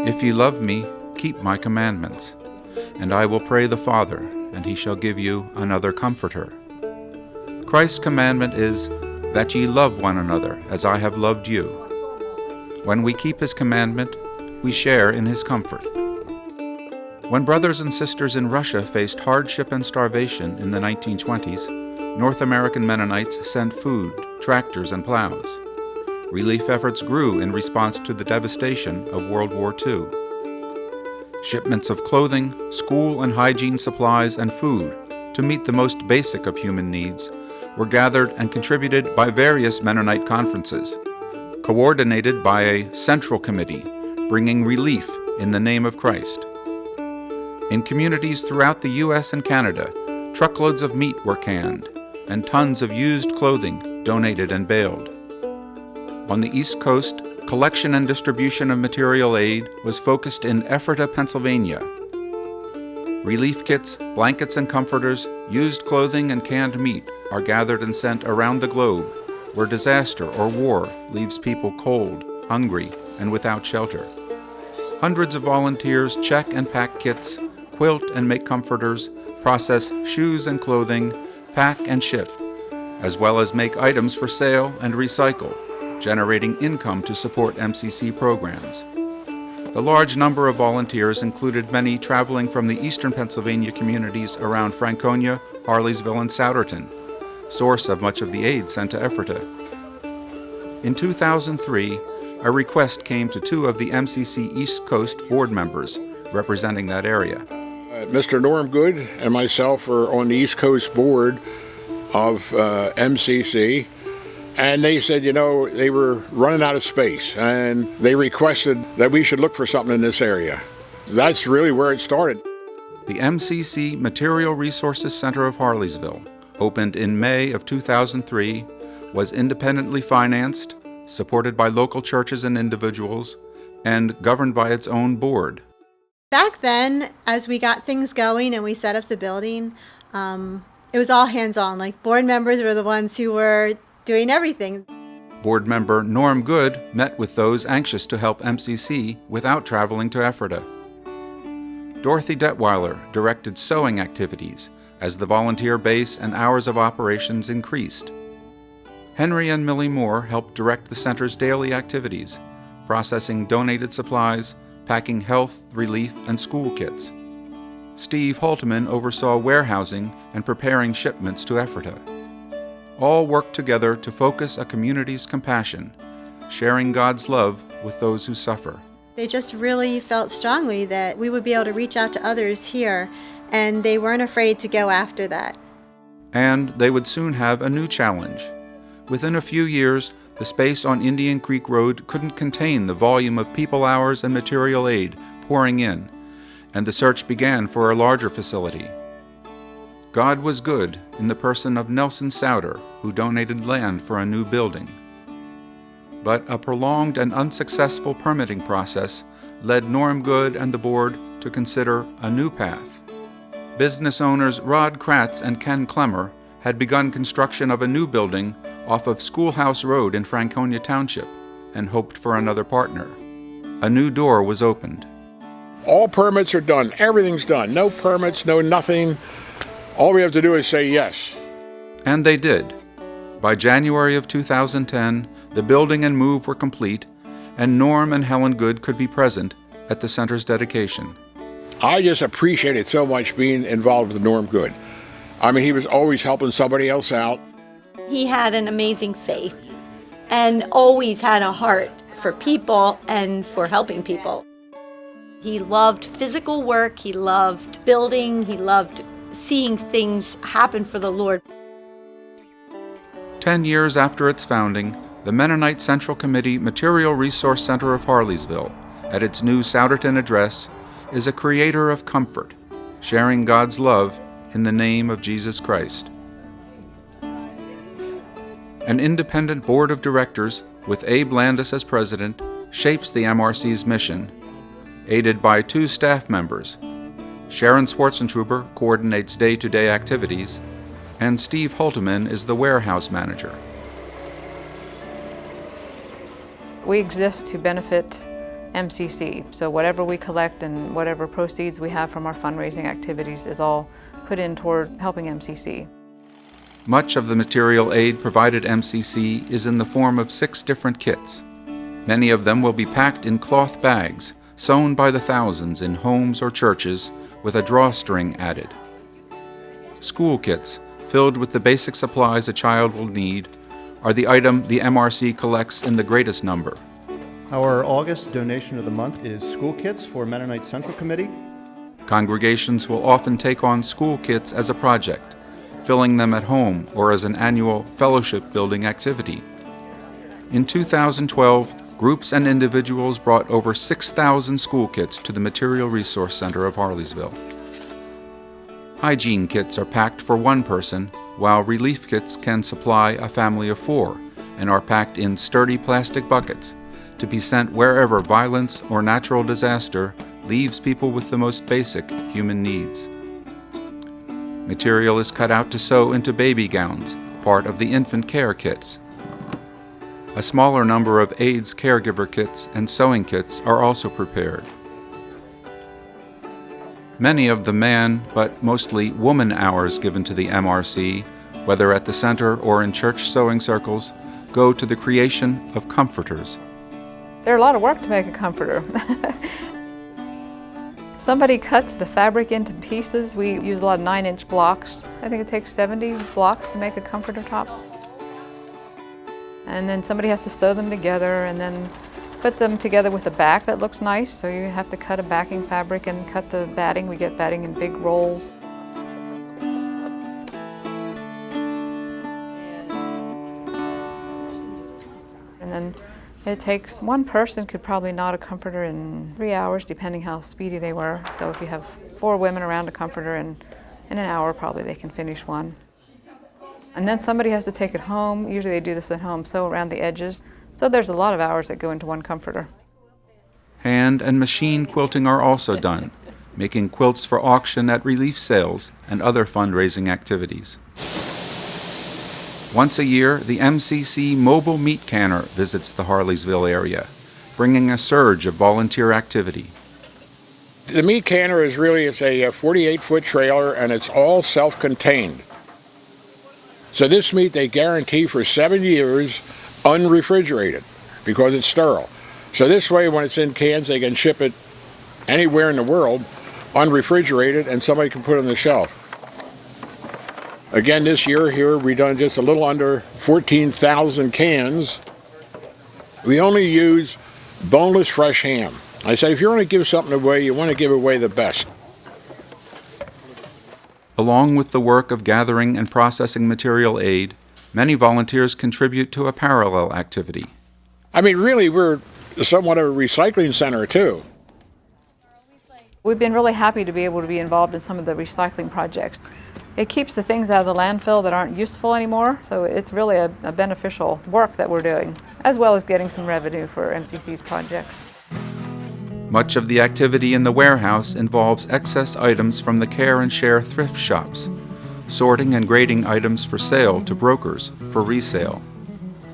If ye love me, keep my commandments. And I will pray the Father, and he shall give you another Comforter. Christ's commandment is that ye love one another as I have loved you. When we keep his commandment, we share in his comfort. When brothers and sisters in Russia faced hardship and starvation in the 1920s, North American Mennonites sent food, tractors, and plows. Relief efforts grew in response to the devastation of World War II. Shipments of clothing, school and hygiene supplies, and food to meet the most basic of human needs were gathered and contributed by various Mennonite conferences, coordinated by a central committee bringing relief in the name of Christ. In communities throughout the U.S. and Canada, truckloads of meat were canned, and tons of used clothing donated and baled. On the East Coast, collection and distribution of material aid was focused in Ephrata, Pennsylvania. Relief kits, blankets and comforters, used clothing and canned meat are gathered and sent around the globe where disaster or war leaves people cold, hungry, and without shelter. Hundreds of volunteers check and pack kits, quilt and make comforters, process shoes and clothing, pack and ship, as well as make items for sale and recycle, generating income to support MCC programs. The large number of volunteers included many traveling from the eastern Pennsylvania communities around Franconia, Harleysville, and Souderton, source of much of the aid sent to Ephrata. In 2003, a request came to two of the MCC East Coast board members representing that area. Mr. Norm Good and myself are on the East Coast board of MCC, and they said, they were running out of space, and they requested that we should look for something in this area. That's really where it started. The MCC Material Resources Center of Harleysville, opened in May of 2003, was independently financed, supported by local churches and individuals, and governed by its own board. Back then, as we got things going and we set up the building, it was all hands-on. Like, board members were the ones who were doing everything. Board member Norm Good met with those anxious to help MCC without traveling to Ephrata. Dorothy Detweiler directed sewing activities as the volunteer base and hours of operations increased. Henry and Millie Moore helped direct the center's daily activities, processing donated supplies, packing health, relief, and school kits. Steve Holtman oversaw warehousing and preparing shipments to Ephrata. All worked together to focus a community's compassion, sharing God's love with those who suffer. They just really felt strongly that we would be able to reach out to others here, and they weren't afraid to go after that. And they would soon have a new challenge. Within a few years, the space on Indian Creek Road couldn't contain the volume of people hours and material aid pouring in, and the search began for a larger facility. God was good in the person of Nelson Souter, who donated land for a new building. But a prolonged and unsuccessful permitting process led Norm Good and the board to consider a new path. Business owners Rod Kratz and Ken Clemmer had begun construction of a new building off of Schoolhouse Road in Franconia Township and hoped for another partner. A new door was opened. All permits are done. Everything's done. No permits, no nothing. All we have to do is say yes. And they did. By January of 2010, the building and move were complete, and Norm and Helen Good could be present at the center's dedication. I just appreciated so much being involved with Norm Good. I mean, he was always helping somebody else out. He had an amazing faith and always had a heart for people and for helping people. He loved physical work, he loved building, he loved seeing things happen for the Lord. 10 years after its founding, the Mennonite Central Committee Material Resource Center of Harleysville, at its new Souderton address, is a creator of comfort, sharing God's love in the name of Jesus Christ. An independent board of directors, with Abe Landis as president, shapes the MRC's mission, aided by two staff members. Sharon Schwartzentruber coordinates day-to-day activities, and Steve Holtman is the warehouse manager. We exist to benefit MCC. So whatever we collect and whatever proceeds we have from our fundraising activities is all put in toward helping MCC. Much of the material aid provided MCC is in the form of 6 different kits. Many of them will be packed in cloth bags, sewn by the thousands in homes or churches with a drawstring added. School kits, filled with the basic supplies a child will need, are the item the MRC collects in the greatest number. Our August donation of the month is school kits for Mennonite Central Committee. Congregations will often take on school kits as a project, filling them at home or as an annual fellowship-building activity. In 2012, groups and individuals brought over 6,000 school kits to the Material Resource Center of Harleysville. Hygiene kits are packed for one person, while relief kits can supply a family of 4 and are packed in sturdy plastic buckets to be sent wherever violence or natural disaster leaves people with the most basic human needs. Material is cut out to sew into baby gowns, part of the infant care kits. A smaller number of AIDS caregiver kits and sewing kits are also prepared. Many of the man, but mostly woman hours given to the MRC, whether at the center or in church sewing circles, go to the creation of comforters. There's a lot of work to make a comforter. Somebody cuts the fabric into pieces. We use a lot of 9-inch blocks. I think it takes 70 blocks to make a comforter top. And then somebody has to sew them together and then put them together with a back that looks nice. So you have to cut a backing fabric and cut the batting. We get batting in big rolls. And then it takes, one person could probably knot a comforter in 3 hours, depending how speedy they were. So if you have 4 women around a comforter, in an hour probably they can finish one. And then somebody has to take it home. Usually they do this at home, sew around the edges. So there's a lot of hours that go into one comforter. Hand and machine quilting are also done, making quilts for auction at relief sales and other fundraising activities. Once a year, the MCC mobile meat canner visits the Harleysville area, bringing a surge of volunteer activity. The meat canner is really, it's a 48-foot trailer and it's all self-contained. So this meat they guarantee for 7 years unrefrigerated because it's sterile. So this way when it's in cans they can ship it anywhere in the world unrefrigerated and somebody can put it on the shelf. Again, this year here we done just a little under 14,000 cans. We only use boneless fresh ham. I say if you're going to give something away, you want to give away the best. Along with the work of gathering and processing material aid, many volunteers contribute to a parallel activity. I mean, really, we're somewhat of a recycling center, too. We've been really happy to be able to be involved in some of the recycling projects. It keeps the things out of the landfill that aren't useful anymore, so it's really a beneficial work that we're doing, as well as getting some revenue for MCC's projects. Much of the activity in the warehouse involves excess items from the care and share thrift shops, sorting and grading items for sale to brokers for resale.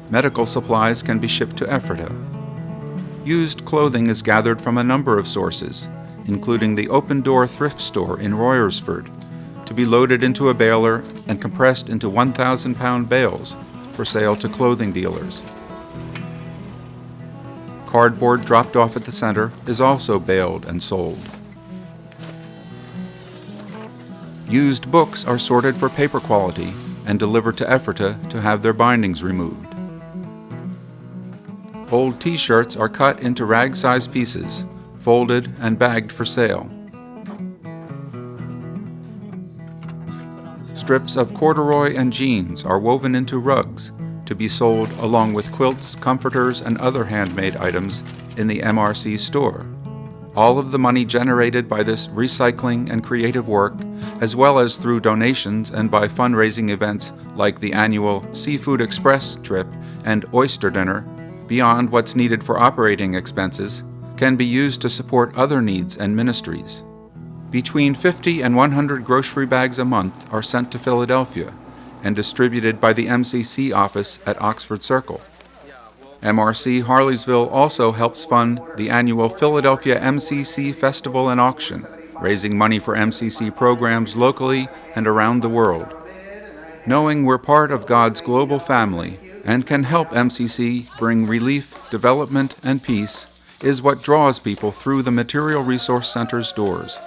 Medical supplies can be shipped to Ephrata. Used clothing is gathered from a number of sources, including the Open Door thrift store in Royersford, to be loaded into a baler and compressed into 1,000-pound bales for sale to clothing dealers. Cardboard dropped off at the center is also baled and sold. Used books are sorted for paper quality and delivered to Ephrata to have their bindings removed. Old T-shirts are cut into rag-sized pieces, folded and bagged for sale. Strips of corduroy and jeans are woven into rugs to be sold along with quilts, comforters, and other handmade items in the MRC store. All of the money generated by this recycling and creative work, as well as through donations and by fundraising events like the annual Seafood Express trip and oyster dinner, beyond what's needed for operating expenses, can be used to support other needs and ministries. Between 50 and 100 grocery bags a month are sent to Philadelphia and distributed by the MCC office at Oxford Circle. MRC Harleysville also helps fund the annual Philadelphia MCC Festival and Auction, raising money for MCC programs locally and around the world. Knowing we're part of God's global family and can help MCC bring relief, development, and peace is what draws people through the Material Resource Center's doors.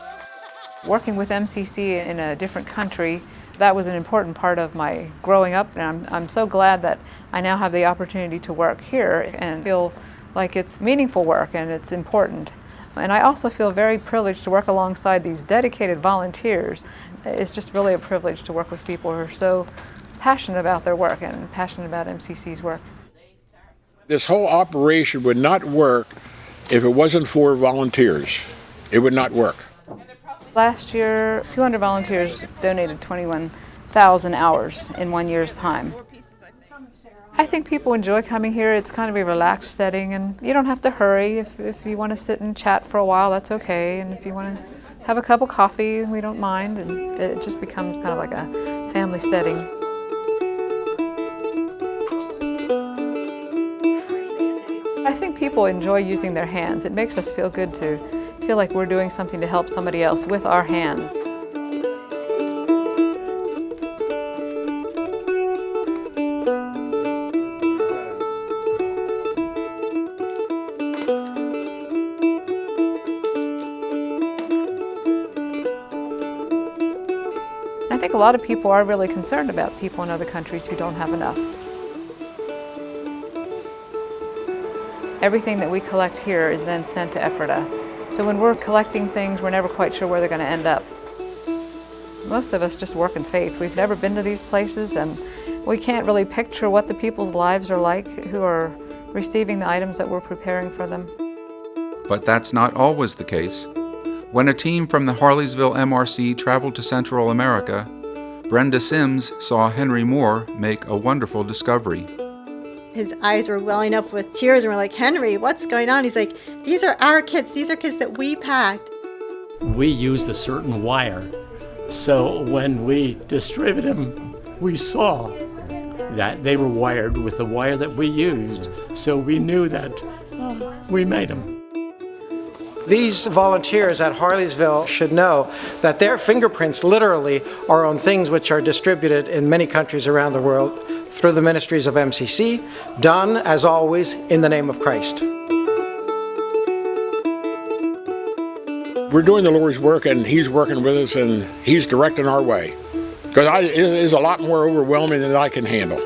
Working with MCC in a different country, that was an important part of my growing up, and I'm so glad that I now have the opportunity to work here and feel like it's meaningful work and it's important. And I also feel very privileged to work alongside these dedicated volunteers. It's just really a privilege to work with people who are so passionate about their work and passionate about MCC's work. This whole operation would not work if it wasn't for volunteers. It would not work. Last year, 200 volunteers donated 21,000 hours in 1 year's time. I think people enjoy coming here. It's kind of a relaxed setting, and you don't have to hurry. If you want to sit and chat for a while, that's okay. And if you want to have a cup of coffee, we don't mind. And it just becomes kind of like a family setting. I think people enjoy using their hands. It makes us feel good to feel like we're doing something to help somebody else with our hands. I think a lot of people are really concerned about people in other countries who don't have enough. Everything that we collect here is then sent to Ephrata. So when we're collecting things, we're never quite sure where they're going to end up. Most of us just work in faith. We've never been to these places, and we can't really picture what the people's lives are like who are receiving the items that we're preparing for them. But that's not always the case. When a team from the Harleysville MRC traveled to Central America, Brenda Sims saw Henry Moore make a wonderful discovery. His eyes were welling up with tears, and we're like, Henry, what's going on? He's like, these are our kids. These are kids that we packed. We used a certain wire. So when we distributed them, we saw that they were wired with the wire that we used. So we knew that we made them. These volunteers at Harleysville should know that their fingerprints literally are on things which are distributed in many countries around the world through the ministries of MCC, done, as always, in the name of Christ. We're doing the Lord's work, and He's working with us, and He's directing our way. Because it is a lot more overwhelming than I can handle.